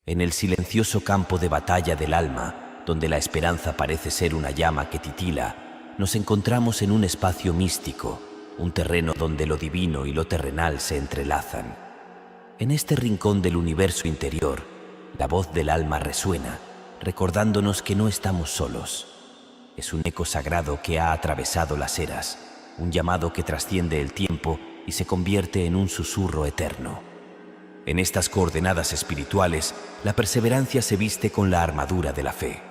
En el silencioso campo de batalla del alma, donde la esperanza parece ser una llama que titila, nos encontramos en un espacio místico, un terreno donde lo divino y lo terrenal se entrelazan. En este rincón del universo interior, la voz del alma resuena, recordándonos que no estamos solos. Es un eco sagrado que ha atravesado las eras, un llamado que trasciende el tiempo y se convierte en un susurro eterno. En estas coordenadas espirituales, la perseverancia se viste con la armadura de la fe.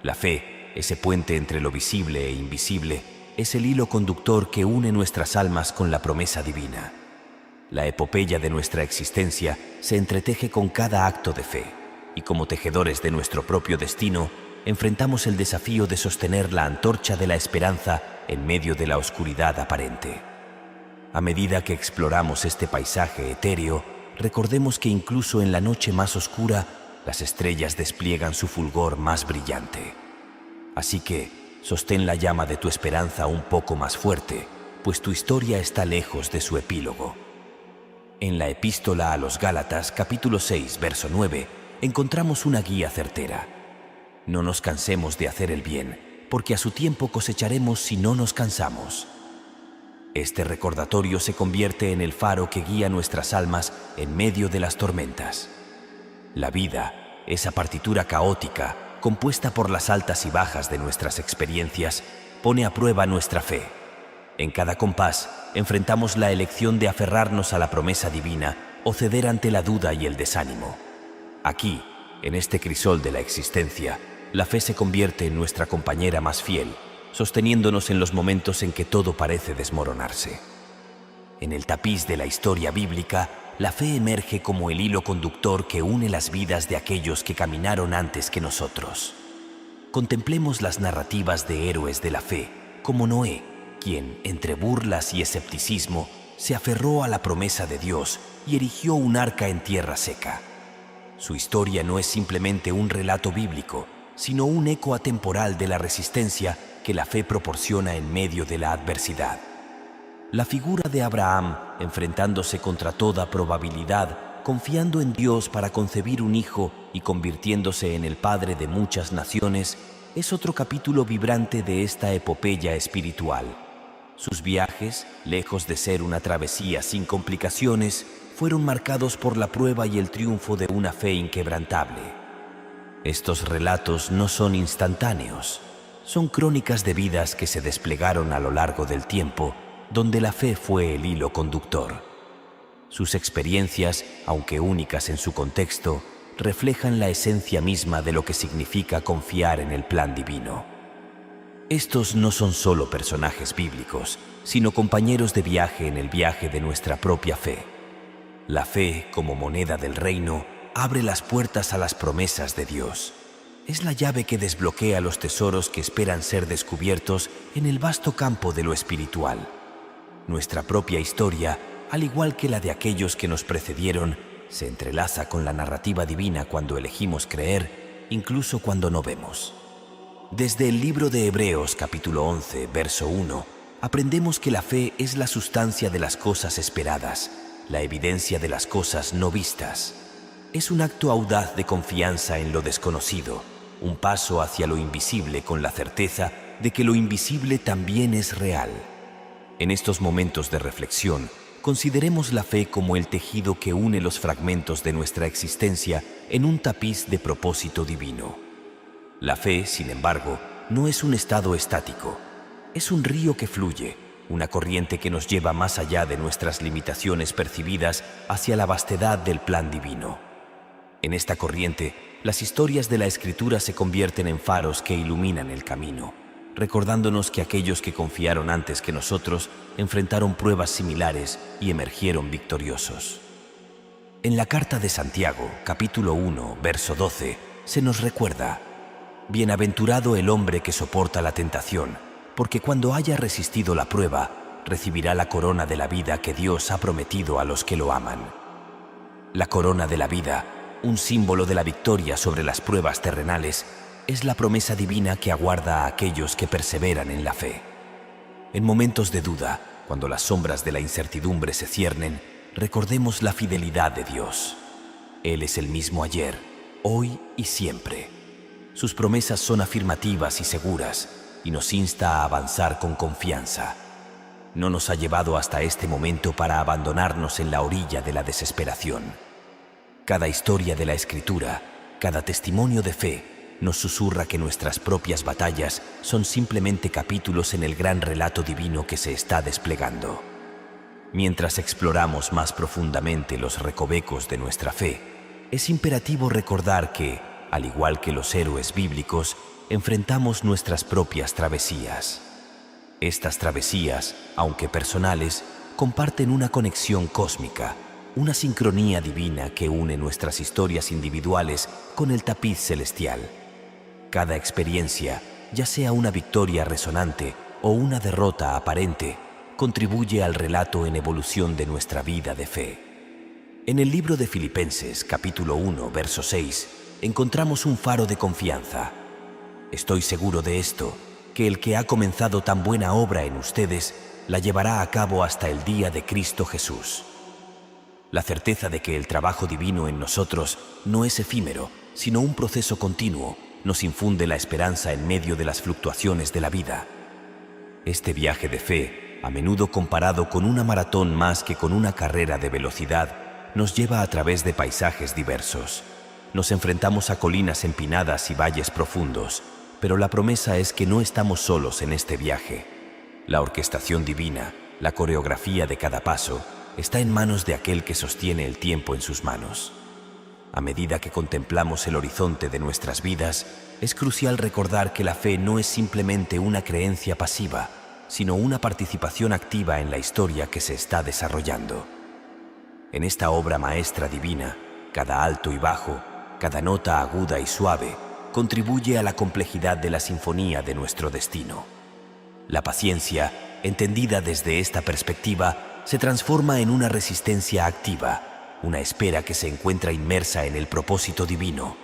La fe, ese puente entre lo visible e invisible, es el hilo conductor que une nuestras almas con la promesa divina. La epopeya de nuestra existencia se entreteje con cada acto de fe, y como tejedores de nuestro propio destino, enfrentamos el desafío de sostener la antorcha de la esperanza en medio de la oscuridad aparente. A medida que exploramos este paisaje etéreo, recordemos que incluso en la noche más oscura, las estrellas despliegan su fulgor más brillante. Así que, sostén la llama de tu esperanza un poco más fuerte, pues tu historia está lejos de su epílogo. En la Epístola a los Gálatas, capítulo 6, verso 9, encontramos una guía certera. No nos cansemos de hacer el bien, porque a su tiempo cosecharemos si no nos cansamos. Este recordatorio se convierte en el faro que guía nuestras almas en medio de las tormentas. La vida, esa partitura caótica, compuesta por las altas y bajas de nuestras experiencias, pone a prueba nuestra fe. En cada compás, enfrentamos la elección de aferrarnos a la promesa divina o ceder ante la duda y el desánimo. Aquí, en este crisol de la existencia, la fe se convierte en nuestra compañera más fiel, sosteniéndonos en los momentos en que todo parece desmoronarse. En el tapiz de la historia bíblica, la fe emerge como el hilo conductor que une las vidas de aquellos que caminaron antes que nosotros. Contemplemos las narrativas de héroes de la fe, como Noé, quien, entre burlas y escepticismo, se aferró a la promesa de Dios y erigió un arca en tierra seca. Su historia no es simplemente un relato bíblico, sino un eco atemporal de la resistencia que la fe proporciona en medio de la adversidad. La figura de Abraham, enfrentándose contra toda probabilidad, confiando en Dios para concebir un hijo y convirtiéndose en el padre de muchas naciones, es otro capítulo vibrante de esta epopeya espiritual. Sus viajes, lejos de ser una travesía sin complicaciones, fueron marcados por la prueba y el triunfo de una fe inquebrantable. Estos relatos no son instantáneos, son crónicas de vidas que se desplegaron a lo largo del tiempo, donde la fe fue el hilo conductor. Sus experiencias, aunque únicas en su contexto, reflejan la esencia misma de lo que significa confiar en el plan divino. Estos no son solo personajes bíblicos, sino compañeros de viaje en el viaje de nuestra propia fe. La fe, como moneda del reino, abre las puertas a las promesas de Dios. Es la llave que desbloquea los tesoros que esperan ser descubiertos en el vasto campo de lo espiritual. Nuestra propia historia, al igual que la de aquellos que nos precedieron, se entrelaza con la narrativa divina cuando elegimos creer, incluso cuando no vemos. Desde el libro de Hebreos, capítulo 11, verso 1, aprendemos que la fe es la sustancia de las cosas esperadas, la evidencia de las cosas no vistas. Es un acto audaz de confianza en lo desconocido, un paso hacia lo invisible con la certeza de que lo invisible también es real. En estos momentos de reflexión, consideremos la fe como el tejido que une los fragmentos de nuestra existencia en un tapiz de propósito divino. La fe, sin embargo, no es un estado estático. Es un río que fluye, una corriente que nos lleva más allá de nuestras limitaciones percibidas hacia la vastedad del plan divino. En esta corriente, las historias de la Escritura se convierten en faros que iluminan el camino, recordándonos que aquellos que confiaron antes que nosotros enfrentaron pruebas similares y emergieron victoriosos. En la carta de Santiago, capítulo 1, verso 12, se nos recuerda: «Bienaventurado el hombre que soporta la tentación, porque cuando haya resistido la prueba, recibirá la corona de la vida que Dios ha prometido a los que lo aman». La corona de la vida, un símbolo de la victoria sobre las pruebas terrenales, es la promesa divina que aguarda a aquellos que perseveran en la fe. En momentos de duda, cuando las sombras de la incertidumbre se ciernen, recordemos la fidelidad de Dios. Él es el mismo ayer, hoy y siempre. Sus promesas son afirmativas y seguras y nos insta a avanzar con confianza. No nos ha llevado hasta este momento para abandonarnos en la orilla de la desesperación. Cada historia de la Escritura, cada testimonio de fe, nos susurra que nuestras propias batallas son simplemente capítulos en el gran relato divino que se está desplegando. Mientras exploramos más profundamente los recovecos de nuestra fe, es imperativo recordar que, al igual que los héroes bíblicos, enfrentamos nuestras propias travesías. Estas travesías, aunque personales, comparten una conexión cósmica, una sincronía divina que une nuestras historias individuales con el tapiz celestial. Cada experiencia, ya sea una victoria resonante o una derrota aparente, contribuye al relato en evolución de nuestra vida de fe. En el libro de Filipenses, capítulo 1, verso 6, encontramos un faro de confianza. Estoy seguro de esto, que el que ha comenzado tan buena obra en ustedes, la llevará a cabo hasta el día de Cristo Jesús. La certeza de que el trabajo divino en nosotros no es efímero, sino un proceso continuo, nos infunde la esperanza en medio de las fluctuaciones de la vida. Este viaje de fe, a menudo comparado con una maratón más que con una carrera de velocidad, nos lleva a través de paisajes diversos. Nos enfrentamos a colinas empinadas y valles profundos, pero la promesa es que no estamos solos en este viaje. La orquestación divina, la coreografía de cada paso, está en manos de aquel que sostiene el tiempo en sus manos. A medida que contemplamos el horizonte de nuestras vidas, es crucial recordar que la fe no es simplemente una creencia pasiva, sino una participación activa en la historia que se está desarrollando. En esta obra maestra divina, cada alto y bajo, cada nota aguda y suave, contribuye a la complejidad de la sinfonía de nuestro destino. La paciencia, entendida desde esta perspectiva, se transforma en una resistencia activa, una espera que se encuentra inmersa en el propósito divino.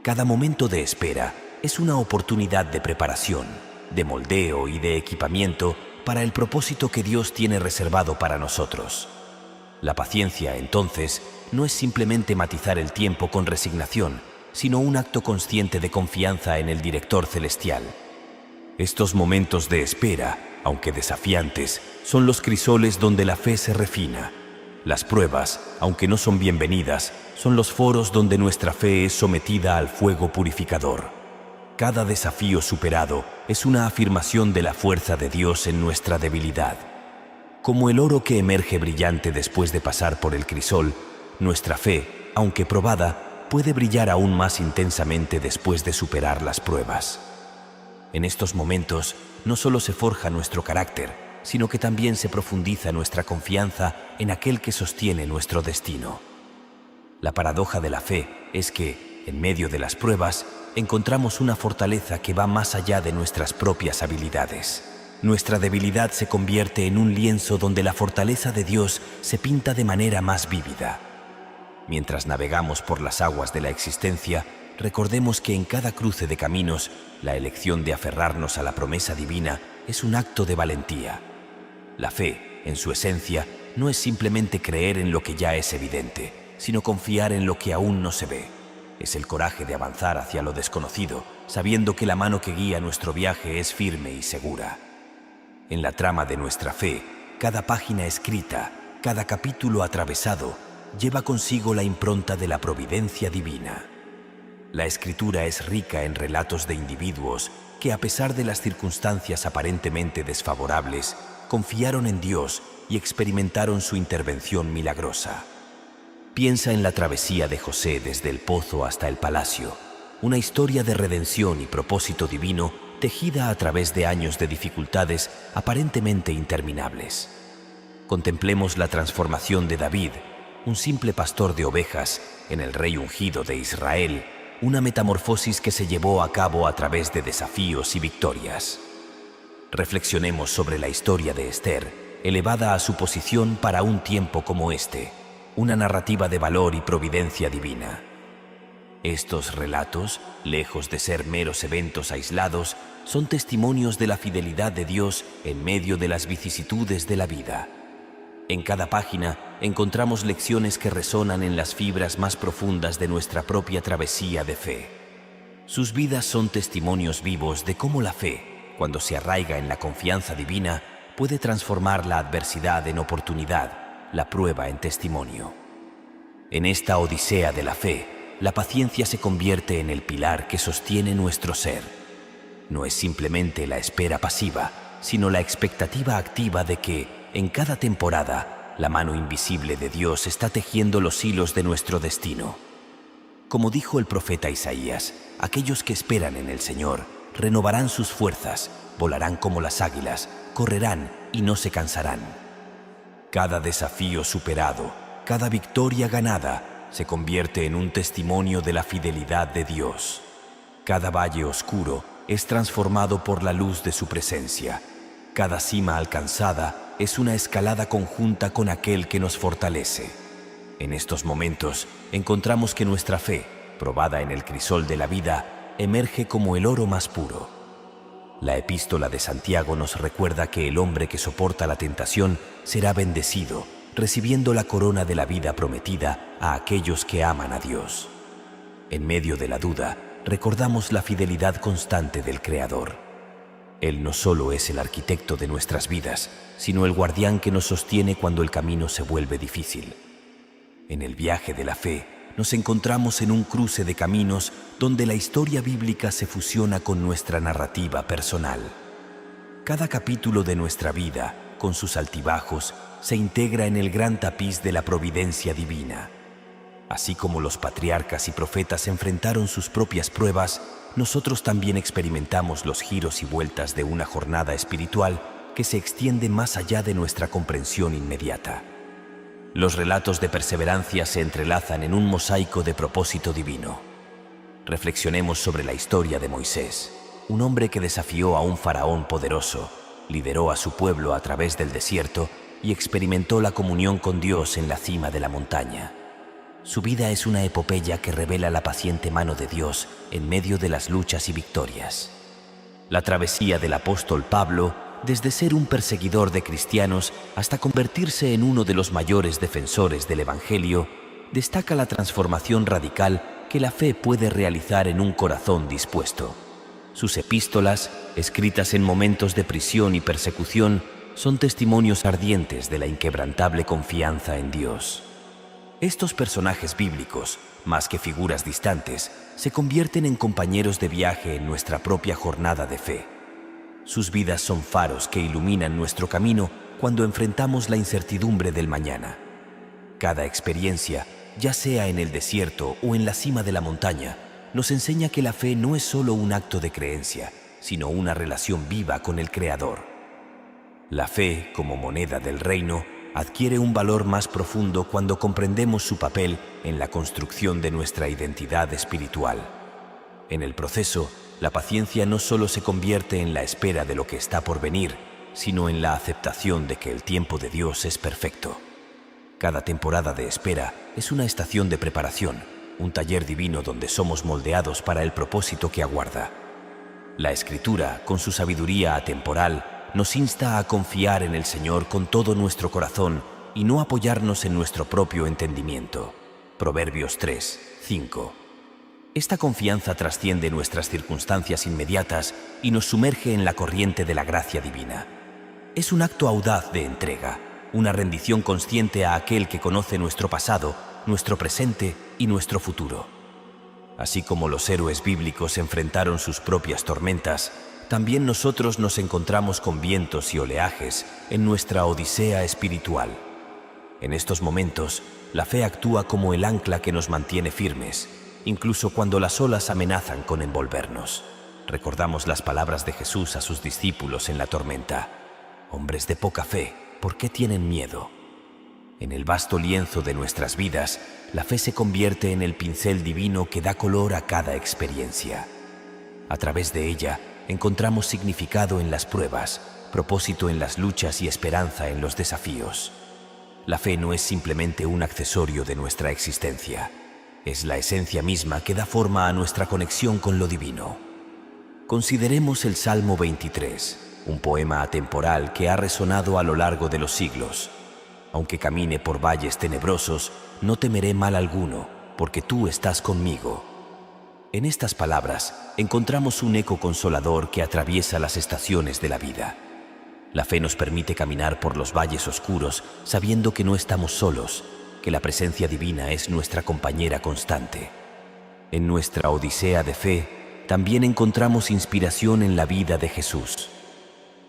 Cada momento de espera es una oportunidad de preparación, de moldeo y de equipamiento para el propósito que Dios tiene reservado para nosotros. La paciencia, entonces, no es simplemente matizar el tiempo con resignación, sino un acto consciente de confianza en el Director Celestial. Estos momentos de espera, aunque desafiantes, son los crisoles donde la fe se refina. Las pruebas, aunque no son bienvenidas, son los foros donde nuestra fe es sometida al fuego purificador. Cada desafío superado es una afirmación de la fuerza de Dios en nuestra debilidad. Como el oro que emerge brillante después de pasar por el crisol, nuestra fe, aunque probada, puede brillar aún más intensamente después de superar las pruebas. En estos momentos, no solo se forja nuestro carácter, sino que también se profundiza nuestra confianza en aquel que sostiene nuestro destino. La paradoja de la fe es que, en medio de las pruebas, encontramos una fortaleza que va más allá de nuestras propias habilidades. Nuestra debilidad se convierte en un lienzo donde la fortaleza de Dios se pinta de manera más vívida. Mientras navegamos por las aguas de la existencia, recordemos que en cada cruce de caminos, la elección de aferrarnos a la promesa divina es un acto de valentía. La fe, en su esencia, no es simplemente creer en lo que ya es evidente, sino confiar en lo que aún no se ve. Es el coraje de avanzar hacia lo desconocido, sabiendo que la mano que guía nuestro viaje es firme y segura. En la trama de nuestra fe, cada página escrita, cada capítulo atravesado, lleva consigo la impronta de la providencia divina. La Escritura es rica en relatos de individuos que, a pesar de las circunstancias aparentemente desfavorables, confiaron en Dios y experimentaron su intervención milagrosa. Piensa en la travesía de José desde el pozo hasta el palacio, una historia de redención y propósito divino tejida a través de años de dificultades aparentemente interminables. Contemplemos la transformación de David, un simple pastor de ovejas, en el rey ungido de Israel, una metamorfosis que se llevó a cabo a través de desafíos y victorias. Reflexionemos sobre la historia de Esther, elevada a su posición para un tiempo como este, una narrativa de valor y providencia divina. Estos relatos, lejos de ser meros eventos aislados, son testimonios de la fidelidad de Dios en medio de las vicisitudes de la vida. En cada página encontramos lecciones que resonan en las fibras más profundas de nuestra propia travesía de fe. Sus vidas son testimonios vivos de cómo la fe, cuando se arraiga en la confianza divina, puede transformar la adversidad en oportunidad, la prueba en testimonio. En esta odisea de la fe, la paciencia se convierte en el pilar que sostiene nuestro ser. No es simplemente la espera pasiva, sino la expectativa activa de que, en cada temporada, la mano invisible de Dios está tejiendo los hilos de nuestro destino. Como dijo el profeta Isaías, aquellos que esperan en el Señor renovarán sus fuerzas, volarán como las águilas, correrán y no se cansarán. Cada desafío superado, cada victoria ganada, se convierte en un testimonio de la fidelidad de Dios. Cada valle oscuro es transformado por la luz de su presencia. Cada cima alcanzada es una escalada conjunta con aquel que nos fortalece. En estos momentos encontramos que nuestra fe, probada en el crisol de la vida, emerge como el oro más puro. La epístola de Santiago nos recuerda que el hombre que soporta la tentación será bendecido, recibiendo la corona de la vida prometida a aquellos que aman a Dios. En medio de la duda, recordamos la fidelidad constante del Creador. Él no solo es el arquitecto de nuestras vidas, sino el guardián que nos sostiene cuando el camino se vuelve difícil. En el viaje de la fe, nos encontramos en un cruce de caminos donde la historia bíblica se fusiona con nuestra narrativa personal. Cada capítulo de nuestra vida, con sus altibajos, se integra en el gran tapiz de la providencia divina. Así como los patriarcas y profetas enfrentaron sus propias pruebas, nosotros también experimentamos los giros y vueltas de una jornada espiritual que se extiende más allá de nuestra comprensión inmediata. Los relatos de perseverancia se entrelazan en un mosaico de propósito divino. Reflexionemos sobre la historia de Moisés, un hombre que desafió a un faraón poderoso, lideró a su pueblo a través del desierto y experimentó la comunión con Dios en la cima de la montaña. Su vida es una epopeya que revela la paciente mano de Dios en medio de las luchas y victorias. La travesía del apóstol Pablo, desde ser un perseguidor de cristianos hasta convertirse en uno de los mayores defensores del Evangelio, destaca la transformación radical que la fe puede realizar en un corazón dispuesto. Sus epístolas, escritas en momentos de prisión y persecución, son testimonios ardientes de la inquebrantable confianza en Dios. Estos personajes bíblicos, más que figuras distantes, se convierten en compañeros de viaje en nuestra propia jornada de fe. Sus vidas son faros que iluminan nuestro camino cuando enfrentamos la incertidumbre del mañana. Cada experiencia, ya sea en el desierto o en la cima de la montaña, nos enseña que la fe no es solo un acto de creencia, sino una relación viva con el Creador. La fe, como moneda del reino, adquiere un valor más profundo cuando comprendemos su papel en la construcción de nuestra identidad espiritual. En el proceso, la paciencia no solo se convierte en la espera de lo que está por venir, sino en la aceptación de que el tiempo de Dios es perfecto. Cada temporada de espera es una estación de preparación, un taller divino donde somos moldeados para el propósito que aguarda. La Escritura, con su sabiduría atemporal, nos insta a confiar en el Señor con todo nuestro corazón y no apoyarnos en nuestro propio entendimiento. Proverbios 3:5. Esta confianza trasciende nuestras circunstancias inmediatas y nos sumerge en la corriente de la gracia divina. Es un acto audaz de entrega, una rendición consciente a aquel que conoce nuestro pasado, nuestro presente y nuestro futuro. Así como los héroes bíblicos enfrentaron sus propias tormentas, también nosotros nos encontramos con vientos y oleajes en nuestra odisea espiritual. En estos momentos, la fe actúa como el ancla que nos mantiene firmes, incluso cuando las olas amenazan con envolvernos. Recordamos las palabras de Jesús a sus discípulos en la tormenta: «Hombres de poca fe, ¿por qué tienen miedo?». En el vasto lienzo de nuestras vidas, la fe se convierte en el pincel divino que da color a cada experiencia. A través de ella, encontramos significado en las pruebas, propósito en las luchas y esperanza en los desafíos. La fe no es simplemente un accesorio de nuestra existencia, es la esencia misma que da forma a nuestra conexión con lo divino. Consideremos el Salmo 23, un poema atemporal que ha resonado a lo largo de los siglos. Aunque camine por valles tenebrosos, no temeré mal alguno, porque tú estás conmigo. En estas palabras encontramos un eco consolador que atraviesa las estaciones de la vida. La fe nos permite caminar por los valles oscuros sabiendo que no estamos solos, que la presencia divina es nuestra compañera constante. En nuestra odisea de fe también encontramos inspiración en la vida de Jesús.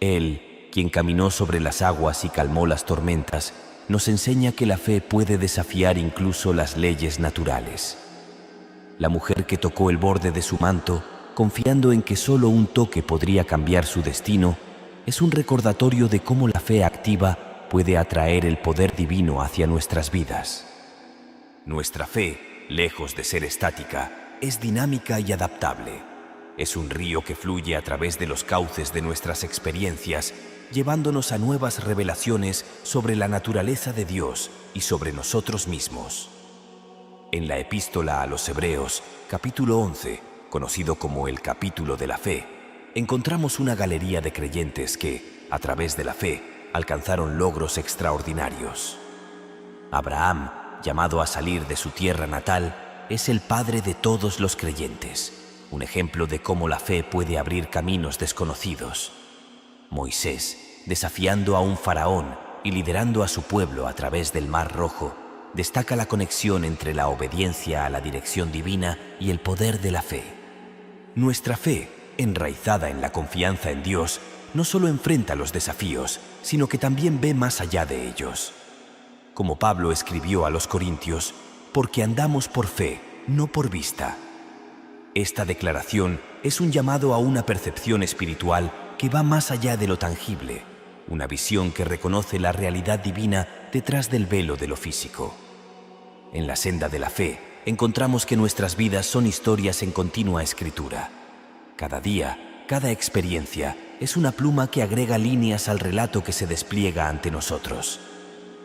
Él, quien caminó sobre las aguas y calmó las tormentas, nos enseña que la fe puede desafiar incluso las leyes naturales. La mujer que tocó el borde de su manto, confiando en que solo un toque podría cambiar su destino, es un recordatorio de cómo la fe activa puede atraer el poder divino hacia nuestras vidas. Nuestra fe, lejos de ser estática, es dinámica y adaptable. Es un río que fluye a través de los cauces de nuestras experiencias, llevándonos a nuevas revelaciones sobre la naturaleza de Dios y sobre nosotros mismos. En la Epístola a los Hebreos, capítulo 11, conocido como el capítulo de la fe, encontramos una galería de creyentes que, a través de la fe, alcanzaron logros extraordinarios. Abraham, llamado a salir de su tierra natal, es el padre de todos los creyentes, un ejemplo de cómo la fe puede abrir caminos desconocidos. Moisés, desafiando a un faraón y liderando a su pueblo a través del Mar Rojo, destaca la conexión entre la obediencia a la dirección divina y el poder de la fe. Nuestra fe, enraizada en la confianza en Dios, no solo enfrenta los desafíos, sino que también ve más allá de ellos. Como Pablo escribió a los Corintios, porque andamos por fe, no por vista. Esta declaración es un llamado a una percepción espiritual que va más allá de lo tangible, una visión que reconoce la realidad divina detrás del velo de lo físico. En la senda de la fe, encontramos que nuestras vidas son historias en continua escritura. Cada día, cada experiencia, es una pluma que agrega líneas al relato que se despliega ante nosotros.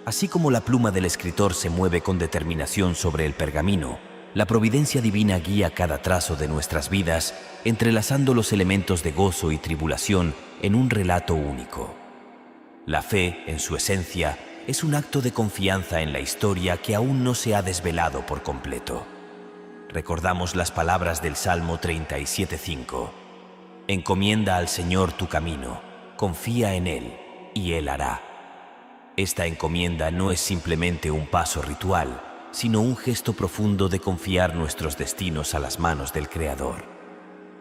Así como la pluma del escritor se mueve con determinación sobre el pergamino, la providencia divina guía cada trazo de nuestras vidas, entrelazando los elementos de gozo y tribulación en un relato único. La fe, en su esencia, es un acto de confianza en la historia que aún no se ha desvelado por completo. Recordamos las palabras del Salmo 37:5. Encomienda al Señor tu camino, confía en Él, y Él hará. Esta encomienda no es simplemente un paso ritual, sino un gesto profundo de confiar nuestros destinos a las manos del Creador.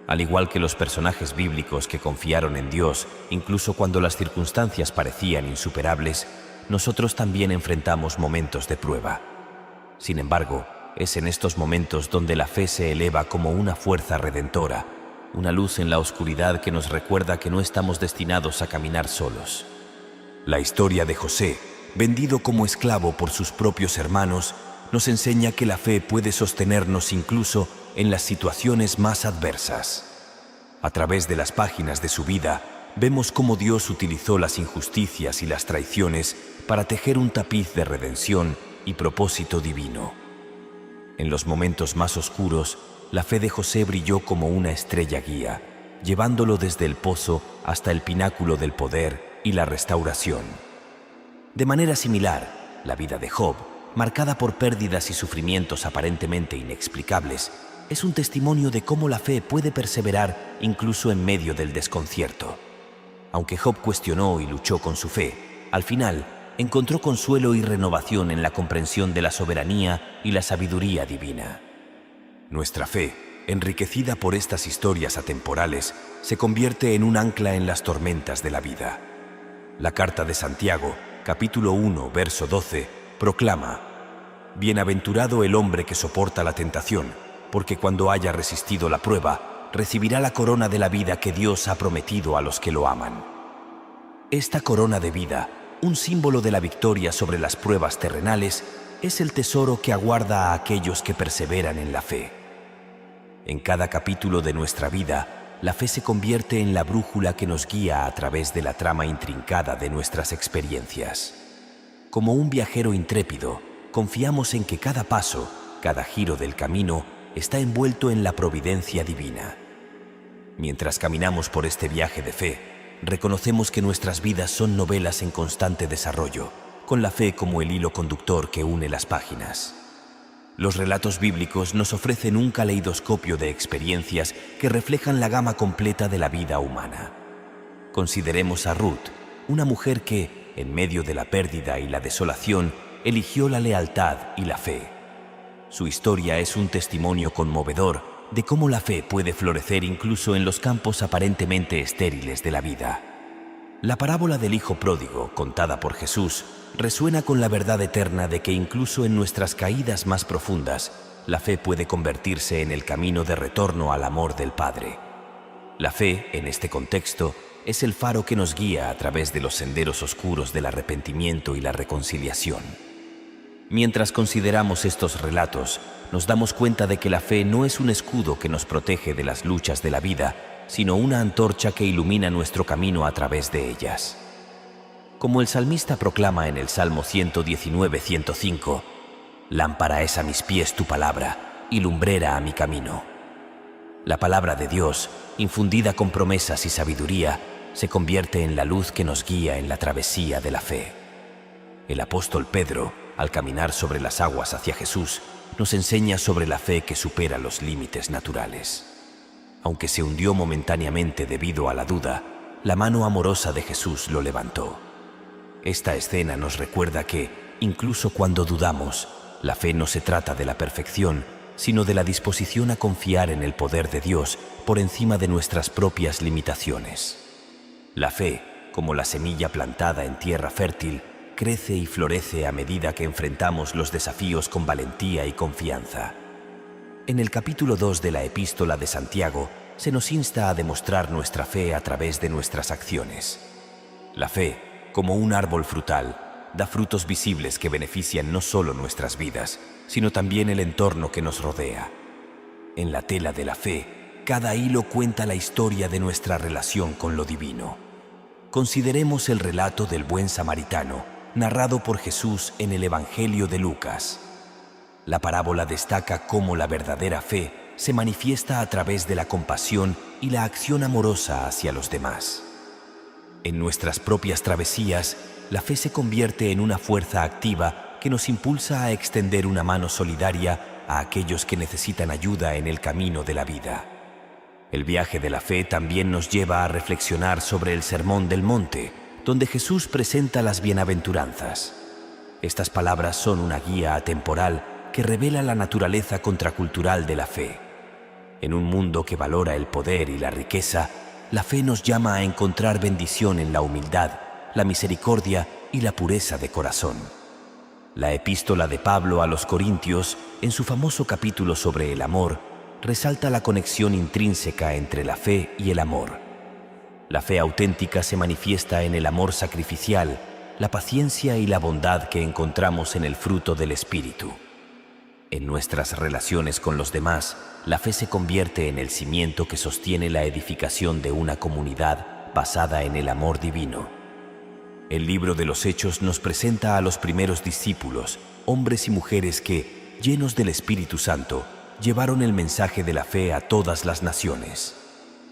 Al igual que los personajes bíblicos que confiaron en Dios, incluso cuando las circunstancias parecían insuperables, nosotros también enfrentamos momentos de prueba. Sin embargo, es en estos momentos donde la fe se eleva como una fuerza redentora, una luz en la oscuridad que nos recuerda que no estamos destinados a caminar solos. La historia de José, vendido como esclavo por sus propios hermanos, nos enseña que la fe puede sostenernos incluso en las situaciones más adversas. A través de las páginas de su vida, vemos cómo Dios utilizó las injusticias y las traiciones para tejer un tapiz de redención y propósito divino. En los momentos más oscuros, la fe de José brilló como una estrella guía, llevándolo desde el pozo hasta el pináculo del poder y la restauración. De manera similar, la vida de Job, marcada por pérdidas y sufrimientos aparentemente inexplicables, es un testimonio de cómo la fe puede perseverar incluso en medio del desconcierto. Aunque Job cuestionó y luchó con su fe, al final encontró consuelo y renovación en la comprensión de la soberanía y la sabiduría divina. Nuestra fe, enriquecida por estas historias atemporales, se convierte en un ancla en las tormentas de la vida. La carta de Santiago, capítulo 1, verso 12, proclama: Bienaventurado el hombre que soporta la tentación, porque cuando haya resistido la prueba, recibirá la corona de la vida que Dios ha prometido a los que lo aman. Esta corona de vida, un símbolo de la victoria sobre las pruebas terrenales, es el tesoro que aguarda a aquellos que perseveran en la fe. En cada capítulo de nuestra vida, la fe se convierte en la brújula que nos guía a través de la trama intrincada de nuestras experiencias. Como un viajero intrépido, confiamos en que cada paso, cada giro del camino, está envuelto en la providencia divina. Mientras caminamos por este viaje de fe, reconocemos que nuestras vidas son novelas en constante desarrollo, con la fe como el hilo conductor que une las páginas. Los relatos bíblicos nos ofrecen un caleidoscopio de experiencias que reflejan la gama completa de la vida humana. Consideremos a Ruth, una mujer que, en medio de la pérdida y la desolación, eligió la lealtad y la fe. Su historia es un testimonio conmovedor de cómo la fe puede florecer incluso en los campos aparentemente estériles de la vida. La parábola del hijo pródigo, contada por Jesús, resuena con la verdad eterna de que incluso en nuestras caídas más profundas, la fe puede convertirse en el camino de retorno al amor del Padre. La fe, en este contexto, es el faro que nos guía a través de los senderos oscuros del arrepentimiento y la reconciliación. Mientras consideramos estos relatos, nos damos cuenta de que la fe no es un escudo que nos protege de las luchas de la vida, sino una antorcha que ilumina nuestro camino a través de ellas. Como el salmista proclama en el Salmo 119:105, «Lámpara es a mis pies tu palabra y lumbrera a mi camino». La palabra de Dios, infundida con promesas y sabiduría, se convierte en la luz que nos guía en la travesía de la fe. El apóstol Pedro, al caminar sobre las aguas hacia Jesús, nos enseña sobre la fe que supera los límites naturales. Aunque se hundió momentáneamente debido a la duda, la mano amorosa de Jesús lo levantó. Esta escena nos recuerda que, incluso cuando dudamos, la fe no se trata de la perfección, sino de la disposición a confiar en el poder de Dios por encima de nuestras propias limitaciones. La fe, como la semilla plantada en tierra fértil, crece y florece a medida que enfrentamos los desafíos con valentía y confianza. En el capítulo 2 de la Epístola de Santiago se nos insta a demostrar nuestra fe a través de nuestras acciones. La fe, como un árbol frutal, da frutos visibles que benefician no solo nuestras vidas, sino también el entorno que nos rodea. En la tela de la fe, cada hilo cuenta la historia de nuestra relación con lo divino. Consideremos el relato del buen samaritano, narrado por Jesús en el Evangelio de Lucas. La parábola destaca cómo la verdadera fe se manifiesta a través de la compasión y la acción amorosa hacia los demás. En nuestras propias travesías, la fe se convierte en una fuerza activa que nos impulsa a extender una mano solidaria a aquellos que necesitan ayuda en el camino de la vida. El viaje de la fe también nos lleva a reflexionar sobre el Sermón del Monte, donde Jesús presenta las bienaventuranzas. Estas palabras son una guía atemporal que revela la naturaleza contracultural de la fe. En un mundo que valora el poder y la riqueza, la fe nos llama a encontrar bendición en la humildad, la misericordia y la pureza de corazón. La epístola de Pablo a los Corintios, en su famoso capítulo sobre el amor, resalta la conexión intrínseca entre la fe y el amor. La fe auténtica se manifiesta en el amor sacrificial, la paciencia y la bondad que encontramos en el fruto del Espíritu. En nuestras relaciones con los demás, la fe se convierte en el cimiento que sostiene la edificación de una comunidad basada en el amor divino. El libro de los Hechos nos presenta a los primeros discípulos, hombres y mujeres que, llenos del Espíritu Santo, llevaron el mensaje de la fe a todas las naciones.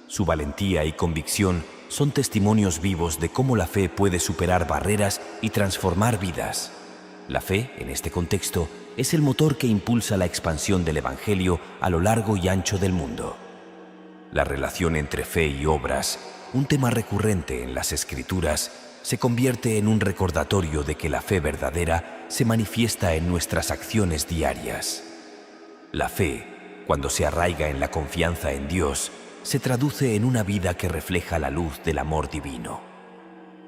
Su valentía y convicción son testimonios vivos de cómo la fe puede superar barreras y transformar vidas. La fe, en este contexto, es el motor que impulsa la expansión del Evangelio a lo largo y ancho del mundo. La relación entre fe y obras, un tema recurrente en las Escrituras, se convierte en un recordatorio de que la fe verdadera se manifiesta en nuestras acciones diarias. La fe, cuando se arraiga en la confianza en Dios, se traduce en una vida que refleja la luz del amor divino.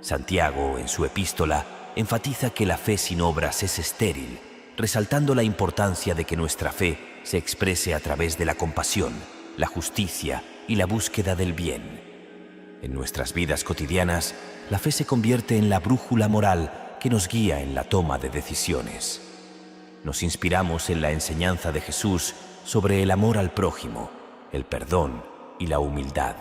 Santiago, en su epístola, enfatiza que la fe sin obras es estéril, resaltando la importancia de que nuestra fe se exprese a través de la compasión, la justicia y la búsqueda del bien. En nuestras vidas cotidianas, la fe se convierte en la brújula moral que nos guía en la toma de decisiones. Nos inspiramos en la enseñanza de Jesús sobre el amor al prójimo, el perdón y la humildad.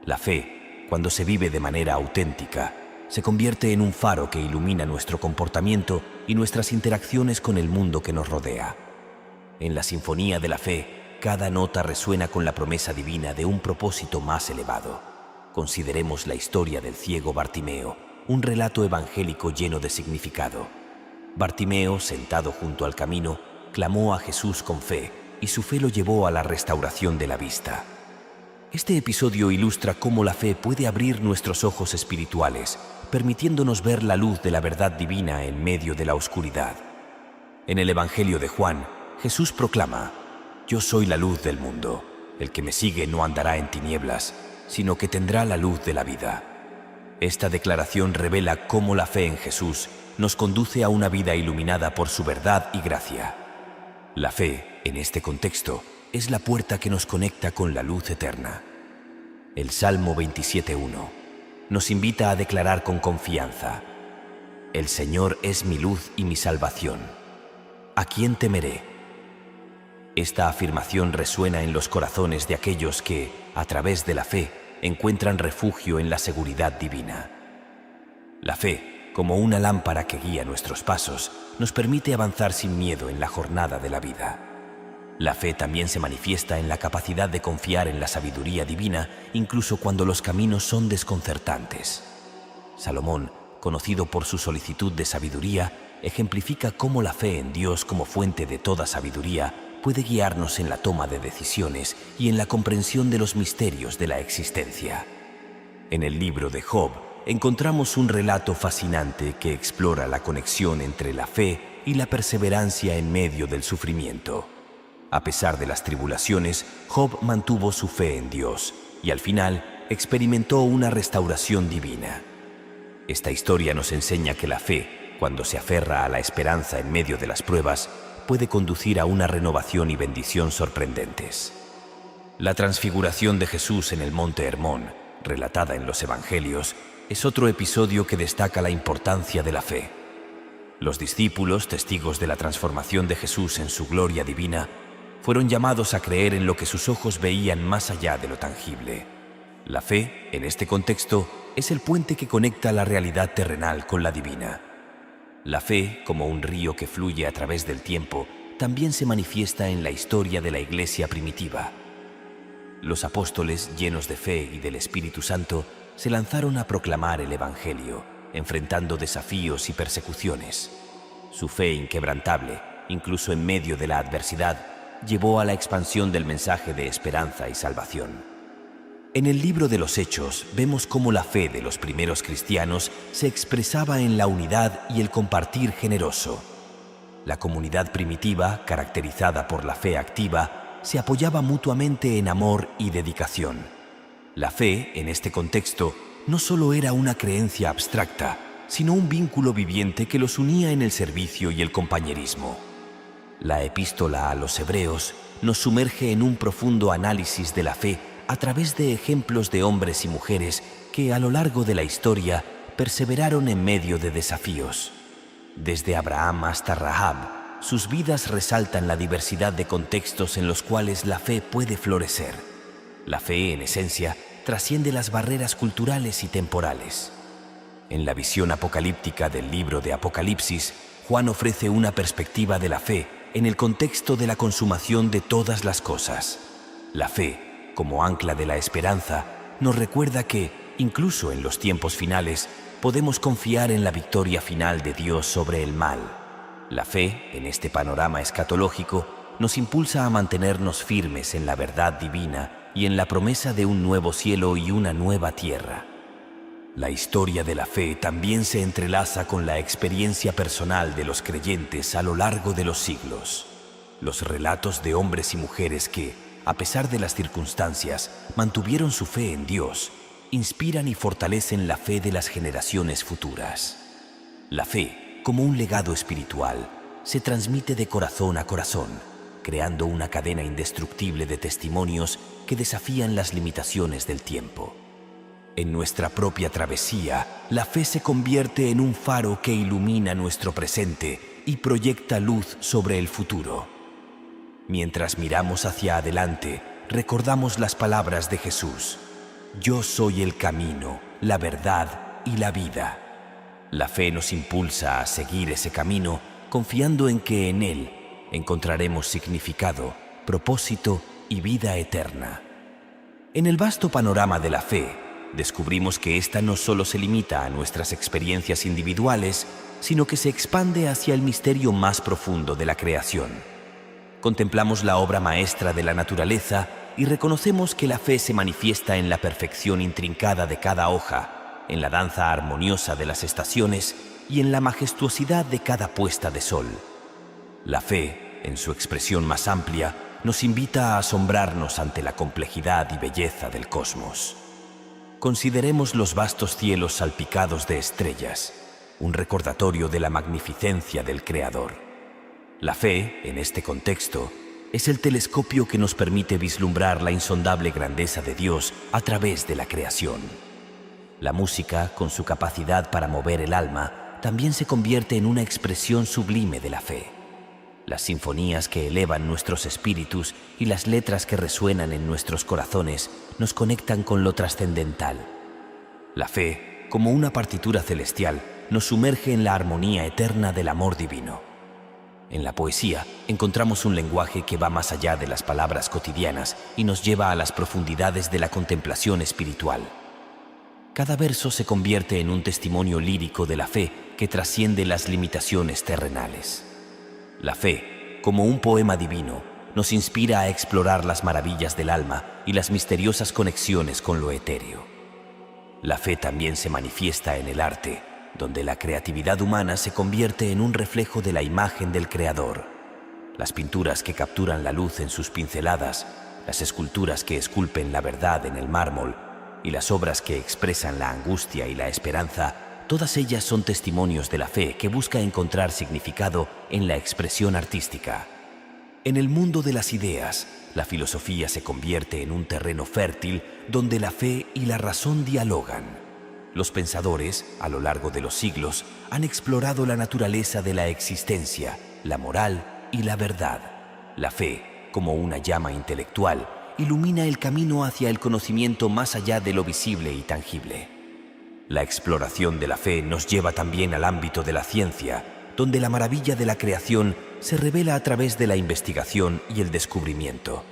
La fe, cuando se vive de manera auténtica, se convierte en un faro que ilumina nuestro comportamiento y nuestras interacciones con el mundo que nos rodea. En la sinfonía de la fe, cada nota resuena con la promesa divina de un propósito más elevado. Consideremos la historia del ciego Bartimeo, un relato evangélico lleno de significado. Bartimeo, sentado junto al camino, clamó a Jesús con fe, y su fe lo llevó a la restauración de la vista. Este episodio ilustra cómo la fe puede abrir nuestros ojos espirituales, permitiéndonos ver la luz de la verdad divina en medio de la oscuridad. En el Evangelio de Juan, Jesús proclama: «Yo soy la luz del mundo. El que me sigue no andará en tinieblas, sino que tendrá la luz de la vida». Esta declaración revela cómo la fe en Jesús nos conduce a una vida iluminada por su verdad y gracia. La fe, en este contexto, es la puerta que nos conecta con la luz eterna. El Salmo 27:1 nos invita a declarar con confianza: «El Señor es mi luz y mi salvación. ¿A quién temeré?». Esta afirmación resuena en los corazones de aquellos que, a través de la fe, encuentran refugio en la seguridad divina. La fe, como una lámpara que guía nuestros pasos, nos permite avanzar sin miedo en la jornada de la vida. La fe también se manifiesta en la capacidad de confiar en la sabiduría divina, incluso cuando los caminos son desconcertantes. Salomón, conocido por su solicitud de sabiduría, ejemplifica cómo la fe en Dios como fuente de toda sabiduría puede guiarnos en la toma de decisiones y en la comprensión de los misterios de la existencia. En el libro de Job encontramos un relato fascinante que explora la conexión entre la fe y la perseverancia en medio del sufrimiento. A pesar de las tribulaciones, Job mantuvo su fe en Dios y al final experimentó una restauración divina. Esta historia nos enseña que la fe, cuando se aferra a la esperanza en medio de las pruebas, puede conducir a una renovación y bendición sorprendentes. La transfiguración de Jesús en el monte Hermón, relatada en los Evangelios, es otro episodio que destaca la importancia de la fe. Los discípulos, testigos de la transformación de Jesús en su gloria divina, fueron llamados a creer en lo que sus ojos veían más allá de lo tangible. La fe, en este contexto, es el puente que conecta la realidad terrenal con la divina. La fe, como un río que fluye a través del tiempo, también se manifiesta en la historia de la Iglesia primitiva. Los apóstoles, llenos de fe y del Espíritu Santo, se lanzaron a proclamar el Evangelio, enfrentando desafíos y persecuciones. Su fe inquebrantable, incluso en medio de la adversidad, llevó a la expansión del mensaje de esperanza y salvación. En el libro de los Hechos vemos cómo la fe de los primeros cristianos se expresaba en la unidad y el compartir generoso. La comunidad primitiva, caracterizada por la fe activa, se apoyaba mutuamente en amor y dedicación. La fe, en este contexto, no solo era una creencia abstracta, sino un vínculo viviente que los unía en el servicio y el compañerismo. La epístola a los Hebreos nos sumerge en un profundo análisis de la fe a través de ejemplos de hombres y mujeres que a lo largo de la historia perseveraron en medio de desafíos. Desde Abraham hasta Rahab, sus vidas resaltan la diversidad de contextos en los cuales la fe puede florecer. La fe, en esencia, trasciende las barreras culturales y temporales. En la visión apocalíptica del libro de Apocalipsis, Juan ofrece una perspectiva de la fe en el contexto de la consumación de todas las cosas. La fe, como ancla de la esperanza, nos recuerda que, incluso en los tiempos finales, podemos confiar en la victoria final de Dios sobre el mal. La fe, en este panorama escatológico, nos impulsa a mantenernos firmes en la verdad divina y en la promesa de un nuevo cielo y una nueva tierra. La historia de la fe también se entrelaza con la experiencia personal de los creyentes a lo largo de los siglos. Los relatos de hombres y mujeres que, a pesar de las circunstancias, mantuvieron su fe en Dios, inspiran y fortalecen la fe de las generaciones futuras. La fe, como un legado espiritual, se transmite de corazón a corazón, creando una cadena indestructible de testimonios que desafían las limitaciones del tiempo. En nuestra propia travesía, la fe se convierte en un faro que ilumina nuestro presente y proyecta luz sobre el futuro. Mientras miramos hacia adelante, recordamos las palabras de Jesús: «Yo soy el camino, la verdad y la vida». La fe nos impulsa a seguir ese camino, confiando en que en él encontraremos significado, propósito y vida eterna. En el vasto panorama de la fe, descubrimos que ésta no solo se limita a nuestras experiencias individuales, sino que se expande hacia el misterio más profundo de la creación. Contemplamos la obra maestra de la naturaleza y reconocemos que la fe se manifiesta en la perfección intrincada de cada hoja, en la danza armoniosa de las estaciones y en la majestuosidad de cada puesta de sol. La fe, en su expresión más amplia, nos invita a asombrarnos ante la complejidad y belleza del cosmos. Consideremos los vastos cielos salpicados de estrellas, un recordatorio de la magnificencia del Creador. La fe, en este contexto, es el telescopio que nos permite vislumbrar la insondable grandeza de Dios a través de la creación. La música, con su capacidad para mover el alma, también se convierte en una expresión sublime de la fe. Las sinfonías que elevan nuestros espíritus y las letras que resuenan en nuestros corazones nos conectan con lo trascendental. La fe, como una partitura celestial, nos sumerge en la armonía eterna del amor divino. En la poesía encontramos un lenguaje que va más allá de las palabras cotidianas y nos lleva a las profundidades de la contemplación espiritual. Cada verso se convierte en un testimonio lírico de la fe que trasciende las limitaciones terrenales. La fe, como un poema divino, nos inspira a explorar las maravillas del alma y las misteriosas conexiones con lo etéreo. La fe también se manifiesta en el arte, donde la creatividad humana se convierte en un reflejo de la imagen del Creador. Las pinturas que capturan la luz en sus pinceladas, las esculturas que esculpen la verdad en el mármol y las obras que expresan la angustia y la esperanza, todas ellas son testimonios de la fe que busca encontrar significado en la expresión artística. En el mundo de las ideas, la filosofía se convierte en un terreno fértil donde la fe y la razón dialogan. Los pensadores, a lo largo de los siglos, han explorado la naturaleza de la existencia, la moral y la verdad. La fe, como una llama intelectual, ilumina el camino hacia el conocimiento más allá de lo visible y tangible. La exploración de la fe nos lleva también al ámbito de la ciencia, donde la maravilla de la creación se revela a través de la investigación y el descubrimiento.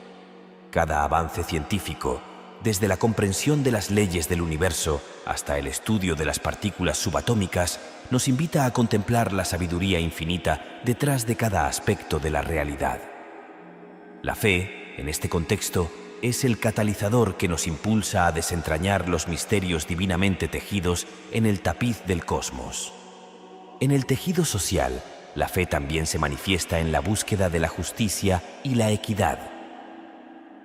Cada avance científico, desde la comprensión de las leyes del universo hasta el estudio de las partículas subatómicas, nos invita a contemplar la sabiduría infinita detrás de cada aspecto de la realidad. La fe, en este contexto, es el catalizador que nos impulsa a desentrañar los misterios divinamente tejidos en el tapiz del cosmos. En el tejido social, la fe también se manifiesta en la búsqueda de la justicia y la equidad.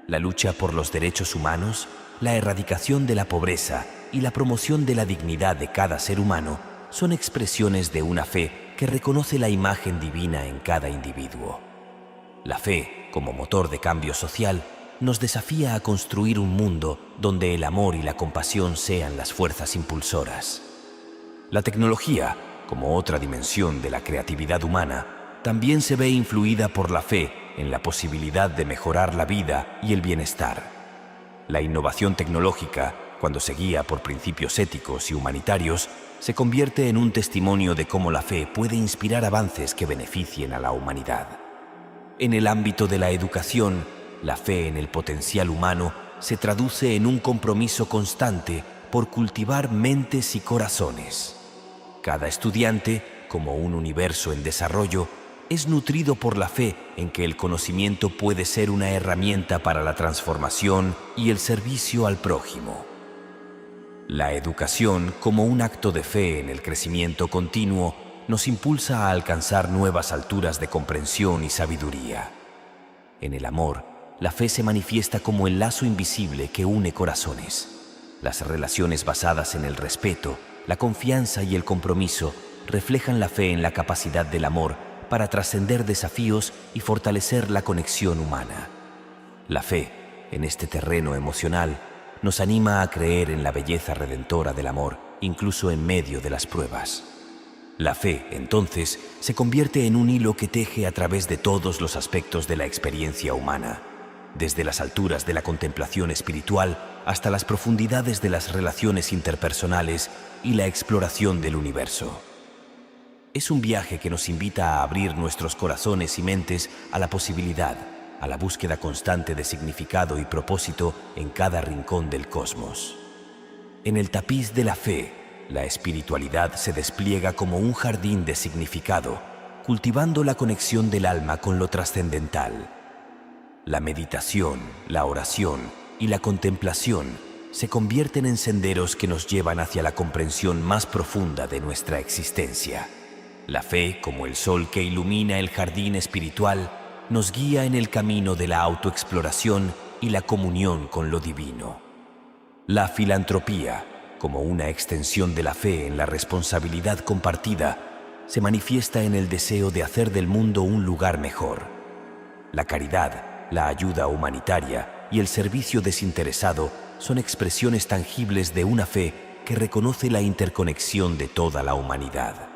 La lucha por los derechos humanos, la erradicación de la pobreza y la promoción de la dignidad de cada ser humano son expresiones de una fe que reconoce la imagen divina en cada individuo. La fe, como motor de cambio social, nos desafía a construir un mundo donde el amor y la compasión sean las fuerzas impulsoras. La tecnología, como otra dimensión de la creatividad humana, también se ve influida por la fe en la posibilidad de mejorar la vida y el bienestar. La innovación tecnológica, cuando se guía por principios éticos y humanitarios, se convierte en un testimonio de cómo la fe puede inspirar avances que beneficien a la humanidad. En el ámbito de la educación, la fe en el potencial humano se traduce en un compromiso constante por cultivar mentes y corazones. Cada estudiante, como un universo en desarrollo, es nutrido por la fe en que el conocimiento puede ser una herramienta para la transformación y el servicio al prójimo. La educación, como un acto de fe en el crecimiento continuo, nos impulsa a alcanzar nuevas alturas de comprensión y sabiduría. En el amor, la fe se manifiesta como el lazo invisible que une corazones. Las relaciones basadas en el respeto, la confianza y el compromiso reflejan la fe en la capacidad del amor para trascender desafíos y fortalecer la conexión humana. La fe, en este terreno emocional, nos anima a creer en la belleza redentora del amor, incluso en medio de las pruebas. La fe, entonces, se convierte en un hilo que teje a través de todos los aspectos de la experiencia humana, desde las alturas de la contemplación espiritual hasta las profundidades de las relaciones interpersonales y la exploración del universo. Es un viaje que nos invita a abrir nuestros corazones y mentes a la posibilidad, a la búsqueda constante de significado y propósito en cada rincón del cosmos. En el tapiz de la fe, la espiritualidad se despliega como un jardín de significado, cultivando la conexión del alma con lo trascendental. La meditación, la oración y la contemplación se convierten en senderos que nos llevan hacia la comprensión más profunda de nuestra existencia. La fe, como el sol que ilumina el jardín espiritual, nos guía en el camino de la autoexploración y la comunión con lo divino. La filantropía, como una extensión de la fe en la responsabilidad compartida, se manifiesta en el deseo de hacer del mundo un lugar mejor. La caridad, la ayuda humanitaria y el servicio desinteresado son expresiones tangibles de una fe que reconoce la interconexión de toda la humanidad.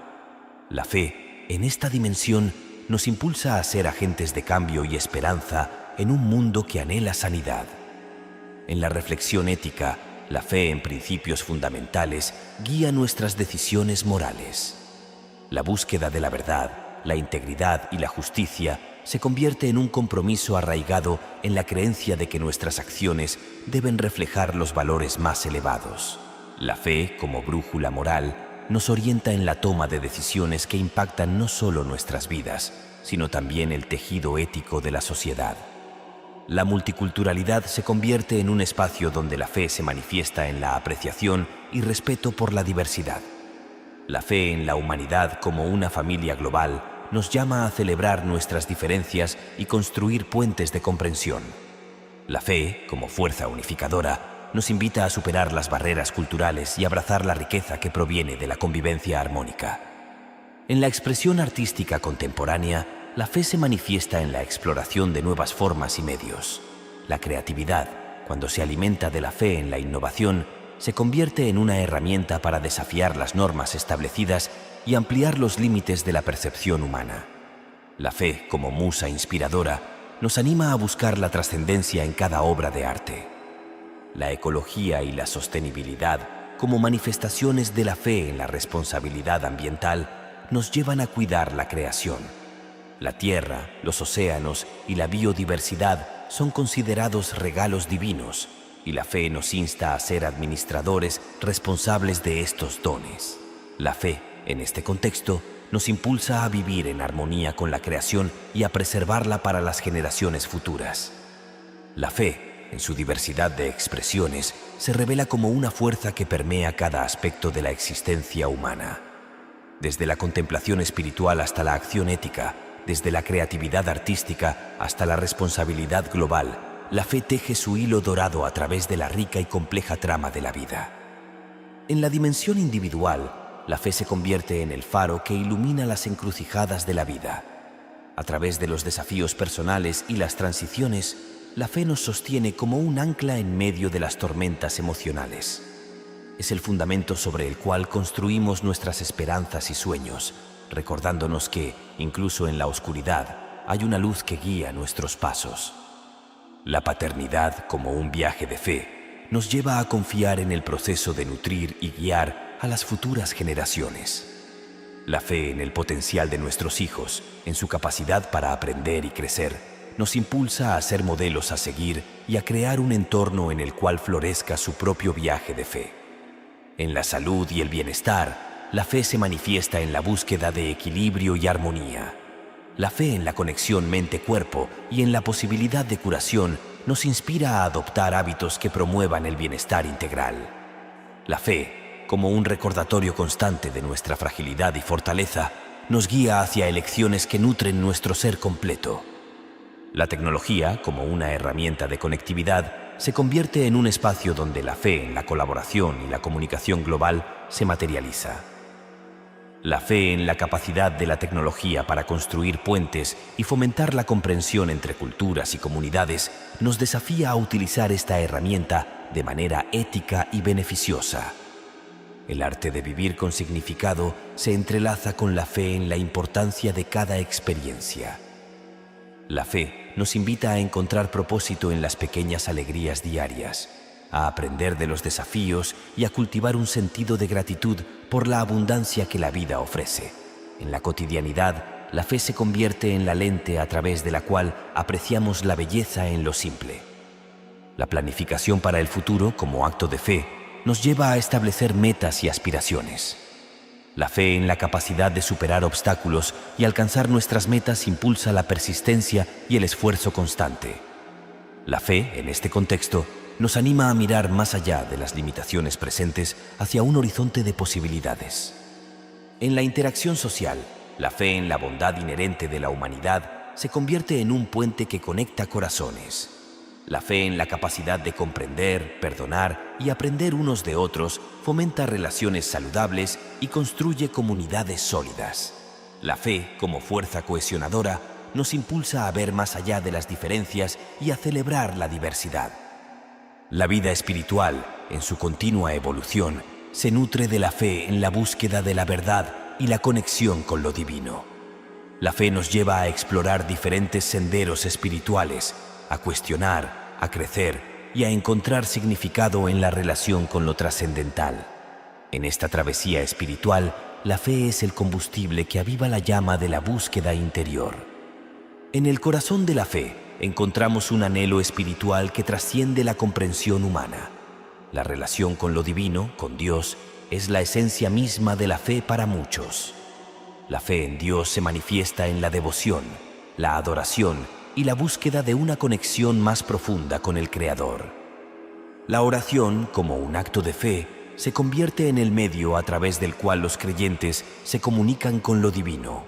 La fe, en esta dimensión, nos impulsa a ser agentes de cambio y esperanza en un mundo que anhela sanidad. En la reflexión ética, la fe en principios fundamentales guía nuestras decisiones morales. La búsqueda de la verdad, la integridad y la justicia se convierte en un compromiso arraigado en la creencia de que nuestras acciones deben reflejar los valores más elevados. La fe, como brújula moral, nos orienta en la toma de decisiones que impactan no solo nuestras vidas, sino también el tejido ético de la sociedad. La multiculturalidad se convierte en un espacio donde la fe se manifiesta en la apreciación y respeto por la diversidad. La fe en la humanidad como una familia global nos llama a celebrar nuestras diferencias y construir puentes de comprensión. La fe, como fuerza unificadora, nos invita a superar las barreras culturales y abrazar la riqueza que proviene de la convivencia armónica. En la expresión artística contemporánea, la fe se manifiesta en la exploración de nuevas formas y medios. La creatividad, cuando se alimenta de la fe en la innovación, se convierte en una herramienta para desafiar las normas establecidas y ampliar los límites de la percepción humana. La fe, como musa inspiradora, nos anima a buscar la trascendencia en cada obra de arte. La ecología y la sostenibilidad, como manifestaciones de la fe en la responsabilidad ambiental, nos llevan a cuidar la creación. La tierra, los océanos y la biodiversidad son considerados regalos divinos, y la fe nos insta a ser administradores responsables de estos dones. La fe, en este contexto, nos impulsa a vivir en armonía con la creación y a preservarla para las generaciones futuras. La fe, en su diversidad de expresiones, se revela como una fuerza que permea cada aspecto de la existencia humana. Desde la contemplación espiritual hasta la acción ética, desde la creatividad artística hasta la responsabilidad global, la fe teje su hilo dorado a través de la rica y compleja trama de la vida. En la dimensión individual, la fe se convierte en el faro que ilumina las encrucijadas de la vida. A través de los desafíos personales y las transiciones, la fe nos sostiene como un ancla en medio de las tormentas emocionales. Es el fundamento sobre el cual construimos nuestras esperanzas y sueños, recordándonos que, incluso en la oscuridad, hay una luz que guía nuestros pasos. La paternidad, como un viaje de fe, nos lleva a confiar en el proceso de nutrir y guiar a las futuras generaciones. La fe en el potencial de nuestros hijos, en su capacidad para aprender y crecer, nos impulsa a ser modelos a seguir y a crear un entorno en el cual florezca su propio viaje de fe. En la salud y el bienestar, la fe se manifiesta en la búsqueda de equilibrio y armonía. La fe en la conexión mente-cuerpo y en la posibilidad de curación nos inspira a adoptar hábitos que promuevan el bienestar integral. La fe, como un recordatorio constante de nuestra fragilidad y fortaleza, nos guía hacia elecciones que nutren nuestro ser completo. La tecnología, como una herramienta de conectividad, se convierte en un espacio donde la fe en la colaboración y la comunicación global se materializa. La fe en la capacidad de la tecnología para construir puentes y fomentar la comprensión entre culturas y comunidades nos desafía a utilizar esta herramienta de manera ética y beneficiosa. El arte de vivir con significado se entrelaza con la fe en la importancia de cada experiencia. La fe nos invita a encontrar propósito en las pequeñas alegrías diarias, a aprender de los desafíos y a cultivar un sentido de gratitud por la abundancia que la vida ofrece. En la cotidianidad, la fe se convierte en la lente a través de la cual apreciamos la belleza en lo simple. La planificación para el futuro, como acto de fe, nos lleva a establecer metas y aspiraciones. La fe en la capacidad de superar obstáculos y alcanzar nuestras metas impulsa la persistencia y el esfuerzo constante. La fe, en este contexto, nos anima a mirar más allá de las limitaciones presentes hacia un horizonte de posibilidades. En la interacción social, la fe en la bondad inherente de la humanidad se convierte en un puente que conecta corazones. La fe en la capacidad de comprender, perdonar y aprender unos de otros fomenta relaciones saludables y construye comunidades sólidas. La fe, como fuerza cohesionadora, nos impulsa a ver más allá de las diferencias y a celebrar la diversidad. La vida espiritual, en su continua evolución, se nutre de la fe en la búsqueda de la verdad y la conexión con lo divino. La fe nos lleva a explorar diferentes senderos espirituales, a cuestionar, a crecer y a encontrar significado en la relación con lo trascendental. En esta travesía espiritual, la fe es el combustible que aviva la llama de la búsqueda interior. En el corazón de la fe encontramos un anhelo espiritual que trasciende la comprensión humana. La relación con lo divino, con Dios, es la esencia misma de la fe para muchos. La fe en Dios se manifiesta en la devoción, la adoración y la búsqueda de una conexión más profunda con el Creador. La oración, como un acto de fe, se convierte en el medio a través del cual los creyentes se comunican con lo divino.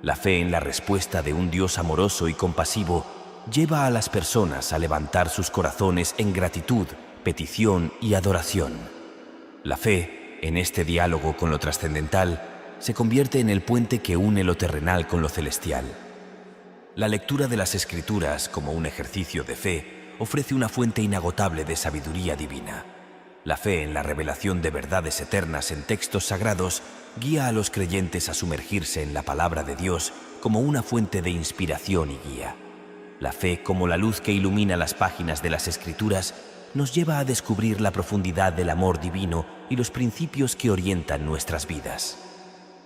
La fe en la respuesta de un Dios amoroso y compasivo lleva a las personas a levantar sus corazones en gratitud, petición y adoración. La fe, en este diálogo con lo trascendental, se convierte en el puente que une lo terrenal con lo celestial. La lectura de las Escrituras, como un ejercicio de fe, ofrece una fuente inagotable de sabiduría divina. La fe en la revelación de verdades eternas en textos sagrados guía a los creyentes a sumergirse en la palabra de Dios como una fuente de inspiración y guía. La fe, como la luz que ilumina las páginas de las Escrituras, nos lleva a descubrir la profundidad del amor divino y los principios que orientan nuestras vidas.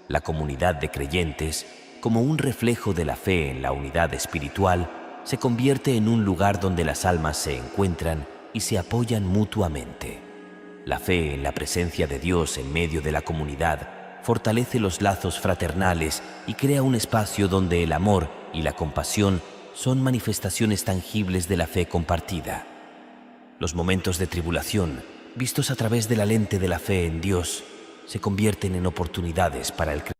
La comunidad de creyentes, como un reflejo de la fe en la unidad espiritual, se convierte en un lugar donde las almas se encuentran y se apoyan mutuamente. La fe en la presencia de Dios en medio de la comunidad fortalece los lazos fraternales y crea un espacio donde el amor y la compasión son manifestaciones tangibles de la fe compartida. Los momentos de tribulación, vistos a través de la lente de la fe en Dios, se convierten en oportunidades para el crecimiento